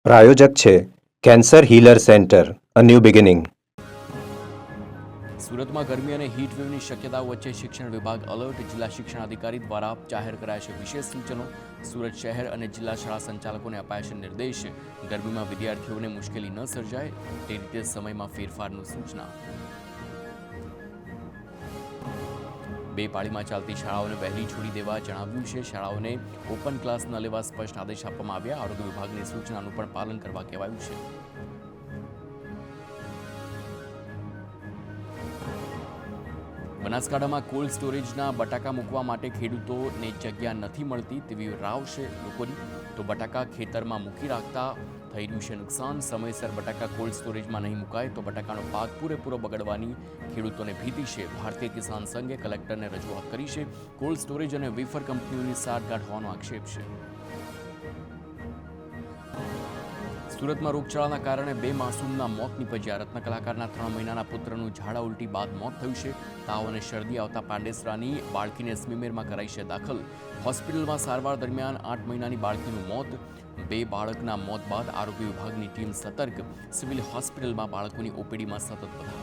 પ્રાયોજક છે cancer healer centre, a new beginning. સુરતમાં ગરમી અને હીટ વેવની શક્યતાઓ વચ્ચે શિક્ષણ વિભાગ એલર્ટ. જિલ્લા શિક્ષણ અધિકારી દ્વારા જાહેર કરાયા છે વિશેષ સૂચનો. સુરત શહેર અને જિલ્લા શાળા સંચાલકોને અપાયા છે નિર્દેશ. ગરમીમાં વિદ્યાર્થીઓને મુશ્કેલી ન સર્જાય તે રીતે સમયમાં ફેરફારની સૂચના. બે પાળીમાં ચાલતી શાળાઓને વહેલી છોડી દેવા જણાવ્યું છે. શાળાઓને ઓપન ક્લાસ ન લેવા સ્પષ્ટ આદેશ આપવામાં આવ્યા. આરોગ્ય વિભાગની સૂચનાનું પણ પાલન કરવા કહેવાયું છે. બનાસકાંઠામાં કોલ્ડ સ્ટોરેજના બટાકા મૂકવા માટે ખેડૂતોને જગ્યા નથી મળતી તેવી રાવ છે લોકોની. તો બટાકા ખેતરમાં મૂકી રાખતા થઈ રહ્યું છે નુકસાન. સમયસર બટાકા કોલ્ડ સ્ટોરેજમાં નહીં મુકાય તો બટાકાનો પાક પૂરેપૂરો બગડવાની ખેડૂતોને ભીતિ છે. ભારતીય કિસાન સંઘે કલેક્ટરને રજૂઆત કરી છે. કોલ્ડ સ્ટોરેજ અને વેફર કંપનીઓની સાઠગાંઠ હોવાનો આક્ષેપ છે. સુરતમાં રોગચાળાના કારણે બે માસૂમના મોત નીપજ્યા. રત્ન કલાકારના 3 મહિનાના પુત્રનું ઝાડા ઉલટી બાદ મોત થયું છે. તાવ અને શરદી આવતા પાંડેસરાની બાળકીને સ્મીમેરમાં કરાઈ છે દાખલ. હોસ્પિટલમાં સારવાર દરમિયાન 8 મહિનાની બાળકીનું મોત. બે બાળકના મોત બાદ આરોગ્ય વિભાગની ટીમ સતર્ક. સિવિલ હોસ્પિટલમાં બાળકોની ઓપીડીમાં સતત વધારો.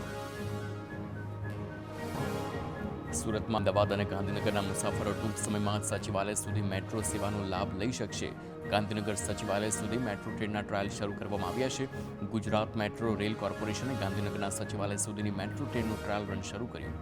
સુરતમાં અમદાવાદ અને ગાંધીનગરના મુસાફરો ટૂંક સમયમાં સચિવાલય સુધી મેટ્રો સેવાનો લાભ લઈ શકશે. ગાંધીનગર સચિવાલય સુધી મેટ્રો ટ્રેનના ટ્રાયલ શરૂ કરવામાં આવ્યા છે. ગુજરાત મેટ્રો રેલ કોર્પોરેશને ગાંધીનગરના સચિવાલય સુધીની મેટ્રો ટ્રેનનું ટ્રાયલ રન શરૂ કર્યું.